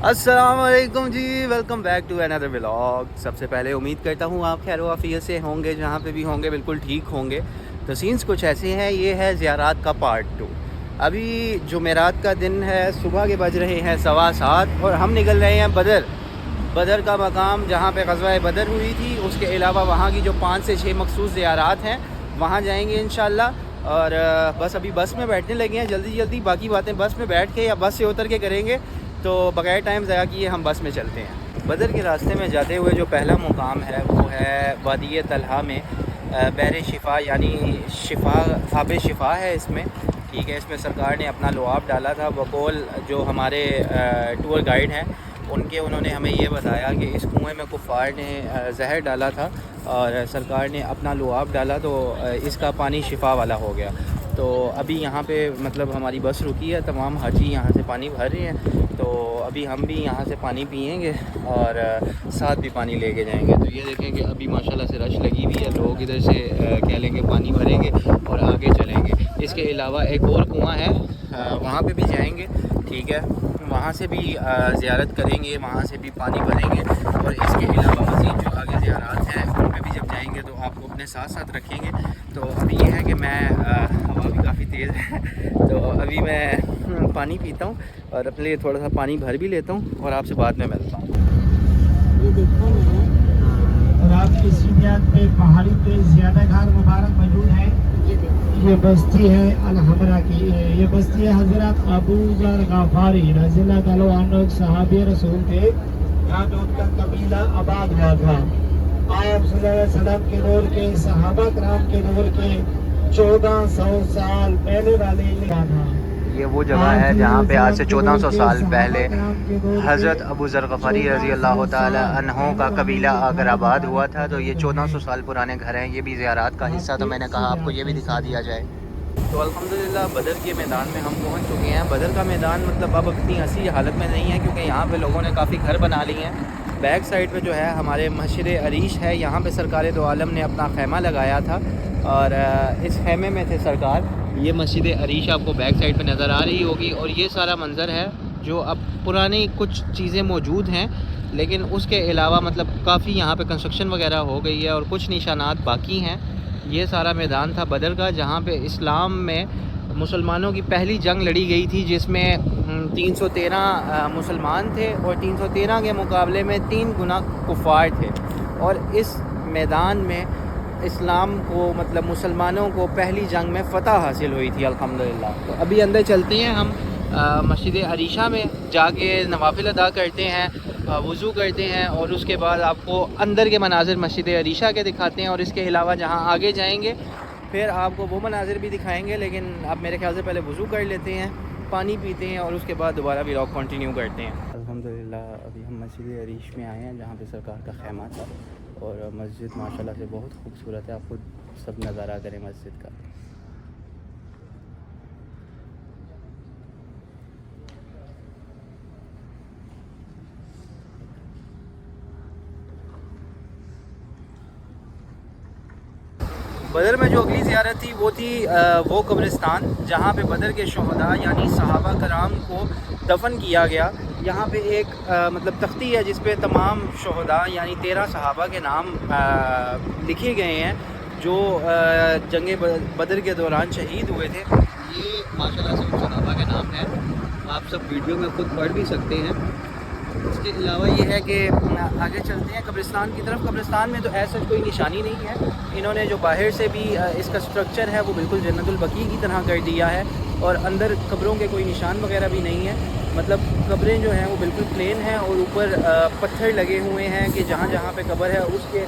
अस्सलाम वालेकुम जी, welcome back to another vlog. सबसे पहले उम्मीद करता हूँ आप खैर वाफियत से होंगे, जहाँ पे भी होंगे बिल्कुल ठीक होंगे। तो सीन्स कुछ ऐसे हैं, ये है ज़ियारात का पार्ट 2। अभी जुमेरात का दिन है, सुबह के बज रहे हैं 7:15 और हम निकल रहे हैं बदर का मकाम जहाँ पे ग़ज़वा बदर हुई थी। उसके अलावा वहाँ की जो 5 से 6 मखसूस ज़ियारात हैं वहाँ जाएंगे इंशाल्लाह। और बस अभी बस में बैठने लगे हैं, जल्दी बाकी बातें बस में बैठ के या बस से उतर के करेंगे। तो बगैर टाइम ज़ाया किए हम बस में चलते हैं। बदर के रास्ते में जाते हुए जो पहला मुकाम है वो है वादी तलहा में बहर शिफा, यानी शिफा आब शिफा है इसमें। ठीक है, इसमें सरकार ने अपना लुआब डाला था। बकौल जो हमारे टूर गाइड हैं उन्होंने हमें ये बताया कि इस कुएं में कुफ़ार ने जहर डाला था और सरकार ने अपना लुआब डाला तो इसका पानी शिफा वाला हो गया। तो अभी यहाँ पे मतलब हमारी बस रुकी है, तमाम हाजी यहाँ से पानी भर रहे हैं। तो अभी हम भी यहाँ से पानी पिएंगे और साथ भी पानी लेके जाएंगे। तो ये देखें कि अभी माशाल्लाह से रश लगी हुई है, लोग इधर से क्या लेंगे, पानी भरेंगे और आगे चलेंगे। इसके अलावा एक और कुआं है, वहाँ पे भी जाएंगे। ठीक है, वहाँ से भी ज़ियारत करेंगे, वहाँ से भी पानी भरेंगे। और इसके अलावा मज़ीद जो आगे ज़ियारत हैं उन पर भी जब जाएंगे तो आपको अपने साथ रखेंगे। तो अभी ये है कि मैं हवा भी काफ़ी तेज़ है तो अभी मैं पानी पीता हूँ और अपने लिए थोड़ा सा पानी भर भी लेता हूँ और आपसे बाद में मिलता हूँ। ये देखो और आपकी सीनियत पे पहाड़ी पे ज़्यादा घाट मुबारक मौजूद है। ये बस्ती है अल-हमरा की, ये बस्ती है हज़रत अबू ज़र गफ़ारी रज़ियल्लाहु अन्हु, एक सहाबी रसूल थे। यहाँ पे उनका कबीला आबाद हुआ था। आप सल्लल्लाहु अलैहि वसल्लम के दौर के, सहाबा कराम के दौर के 1400 साल पहले वाले था। ये वो जगह है जहाँ पे आज से 1400 साल पहले हज़रत अबू ज़र गफ़ारी रज़ियल्लाहु ताला अन्हु का कबीला आकर आबाद हुआ था। तो ये 1400 साल पुराने घर हैं, ये भी ज़ियारत का हिस्सा। तो मैंने कहा आपको ये भी दिखा दिया जाए। तो अल्हम्दुलिल्लाह बदर के मैदान में हम पहुँच चुके हैं। बदर का मैदान मतलब अब इतनी हंसी हालत में नहीं है क्योंकि यहाँ पे लोगों ने काफ़ी घर बना लिए हैं। बैक साइड पे जो है हमारे मस्जिद अरीश है, यहाँ पे सरकार दो आलम ने अपना खैमा लगाया था और इस खैमे में थे सरकार। ये मस्जिद अरीश आपको बैक साइड पे नज़र आ रही होगी और ये सारा मंज़र है जो अब पुरानी कुछ चीज़ें मौजूद हैं, लेकिन उसके अलावा मतलब काफ़ी यहाँ पे कंस्ट्रक्शन वगैरह हो गई है और कुछ निशानात बाकी हैं। ये सारा मैदान था बदर का जहाँ पे इस्लाम में मुसलमानों की पहली जंग लड़ी गई थी, जिसमें 313 मुसलमान थे और 313 के मुकाबले में 3 गुना कुफ़ार थे। और इस मैदान में इस्लाम को मतलब मुसलमानों को पहली जंग में फ़तह हासिल हुई थी अल्हम्दुलिल्लाह। तो अभी अंदर चलते हैं हम मस्जिद अरीशा में, जाके नवाफिल अदा करते हैं, वज़ू करते हैं और उसके बाद आपको अंदर के मनाजिर मस्जिद अरीशा के दिखाते हैं। और इसके अलावा जहाँ आगे जाएंगे फिर आपको वो मनाजिर भी दिखाएंगे, लेकिन अब मेरे ख्याल से पहले वज़ू कर लेते हैं, पानी पीते हैं और उसके बाद दोबारा व्लॉग कंटिन्यू करते हैं। अल्हम्दुलिल्लाह अभी हम मस्जिद अरीश में आए हैं जहाँ पे सरकार का खैमा था और मस्जिद माशाल्लाह से बहुत खूबसूरत है। आप खुद सब नज़ारा करें मस्जिद का। बदर में जो अगली ज़ियारत थी वो थी वो कब्रिस्तान जहाँ पे बदर के शहदा यानी सहाबा कराम को दफन किया गया। यहाँ पे एक मतलब तख्ती है जिस पे तमाम शहदा यानी 13 सहाबा के नाम लिखे गए हैं जो जंग बदर के दौरान शहीद हुए थे। ये माशाल्लाह से सहाबा के नाम है, आप सब वीडियो में खुद पढ़ भी सकते हैं। इसके अलावा ये है कि आगे चलते हैं कब्रिस्तान की तरफ। कब्रिस्तान में तो ऐसा कोई निशानी नहीं है, इन्होंने जो बाहर से भी इसका स्ट्रक्चर है वो बिल्कुल जन्नतुल बकी की तरह कर दिया है और अंदर कब्रों के कोई निशान वगैरह भी नहीं है। मतलब कब्रें जो हैं वो बिल्कुल प्लेन हैं और ऊपर पत्थर लगे हुए हैं कि जहाँ जहाँ पे कब्र है उसके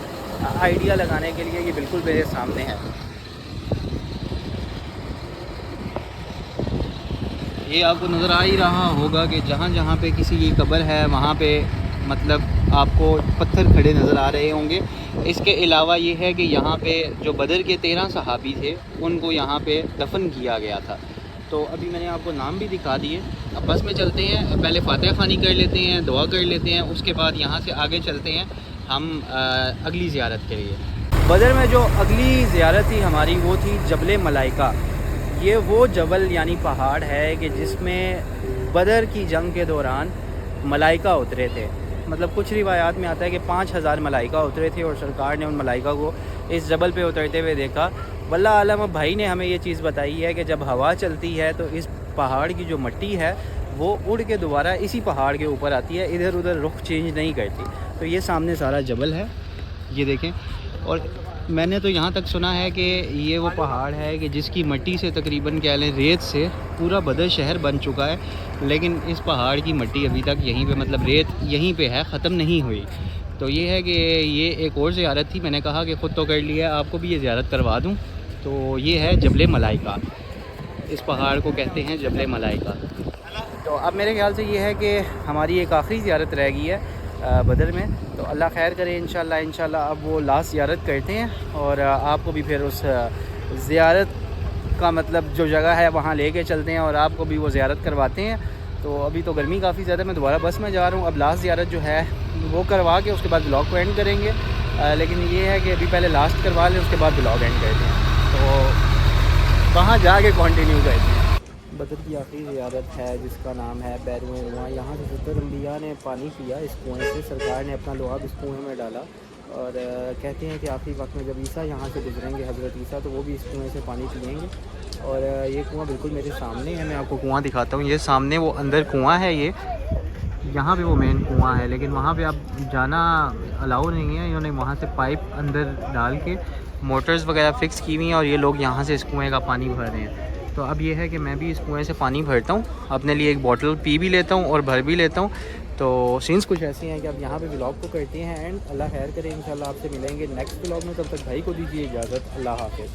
आइडिया लगाने के लिए ये बिल्कुल मेरे सामने है। ये आपको नज़र आ ही रहा होगा कि जहाँ जहाँ पे किसी की कब्र है वहाँ पे मतलब आपको पत्थर खड़े नज़र आ रहे होंगे। इसके अलावा ये है कि यहाँ पे जो बदर के 13 सहाबी थे उनको यहाँ पे दफन किया गया था। तो अभी मैंने आपको नाम भी दिखा दिए। अब बस में चलते हैं, पहले फातिहा ख़ानी कर लेते हैं, दुआ कर लेते हैं, उसके बाद यहाँ से आगे चलते हैं हम अगली ज़ियारत के लिए। बदर में जो अगली ज़ियारत थी हमारी वो थी जबल मलाइका। ये वो जबल यानी पहाड़ है कि जिसमें बदर की जंग के दौरान ملائکہ اترے تھے. مطلب کچھ روایات میں آتا ہے کہ 5000 ملائکہ اترے تھے اور سرکار نے ان ملائکہ کو اس جبل پہ اترتے ہوئے دیکھا. واللہ عالم. اب بھائی نے ہمیں یہ چیز بتائی ہے کہ جب ہوا چلتی ہے تو اس پہاڑ کی جو مٹی ہے وہ اڑ کے دوبارہ اسی پہاڑ کے اوپر آتی ہے, ادھر ادھر رخ چینج نہیں کرتی. تو یہ سامنے سارا جبل ہے, یہ دیکھیں. اور میں نے تو یہاں تک سنا ہے کہ یہ وہ پہاڑ ہے کہ جس کی مٹی سے تقریباً کہہ لیں ریت سے پورا بدر شہر بن چکا ہے, لیکن اس پہاڑ کی مٹی ابھی تک یہیں پہ, مطلب ریت یہیں پہ ہے, ختم نہیں ہوئی. تو یہ ہے کہ یہ ایک اور زیارت تھی. میں نے کہا کہ خود تو کر لیا, آپ کو بھی یہ زیارت کروا دوں. تو یہ ہے جبل ملائکہ, اس پہاڑ کو کہتے ہیں جبل ملائکہ. تو اب میرے خیال سے یہ ہے کہ ہماری ایک آخری زیارت رہ گئی ہے بدر میں. تو اللہ خیر کرے انشاءاللہ اب وہ لاسٹ زیارت کرتے ہیں اور آپ کو بھی پھر اس زیارت کا مطلب جو جگہ ہے وہاں لے کے چلتے ہیں اور آپ کو بھی وہ زیارت کرواتے ہیں. تو ابھی تو گرمی کافی زیادہ, میں دوبارہ بس میں جا رہا ہوں. اب لاسٹ زیارت جو ہے وہ کروا کے اس کے بعد بلاگ کو اینڈ کریں گے, لیکن یہ ہے کہ ابھی پہلے لاسٹ کروا لیں, اس کے بعد بلاگ اینڈ کرتے ہیں. تو وہاں جا کے کنٹینیو کرتے ہیں. بدر کی آخری زیارت ہے جس کا نام ہے بیرویں کنواں. یہاں سے 70 انبیاء نے پانی پیا اس کنویں سے. سرکار نے اپنا لعاب اس کنویں میں ڈالا اور کہتے ہیں کہ آخری وقت میں جب عیسیٰ یہاں سے گزریں گے, حضرت عیسیٰ, تو وہ بھی اس کنویں سے پانی پئیں گے. اور یہ کنواں بالکل میرے سامنے ہے, میں آپ کو کنواں دکھاتا ہوں. یہ سامنے وہ اندر کنواں ہے, یہ یہاں پہ وہ مین کنواں ہے, لیکن وہاں پہ اب جانا الاؤ نہیں ہے. انہوں نے وہاں سے پائپ اندر ڈال کے موٹرز وغیرہ فکس کی ہوئی ہیں اور یہ لوگ یہاں سے اس کنویں کا پانی بھر رہے ہیں. تو اب یہ ہے کہ میں بھی اس کنویں سے پانی بھرتا ہوں, اپنے لیے ایک بوٹل پی بھی لیتا ہوں اور بھر بھی لیتا ہوں. تو سینس کچھ ایسے ہیں کہ اب یہاں پہ ولاگ کو کرتے ہیں اینڈ. اللہ خیر کرے, انشاءاللہ آپ سے ملیں گے نیکسٹ ولاگ میں. تب تک بھائی کو دیجیے اجازت. اللہ حافظ.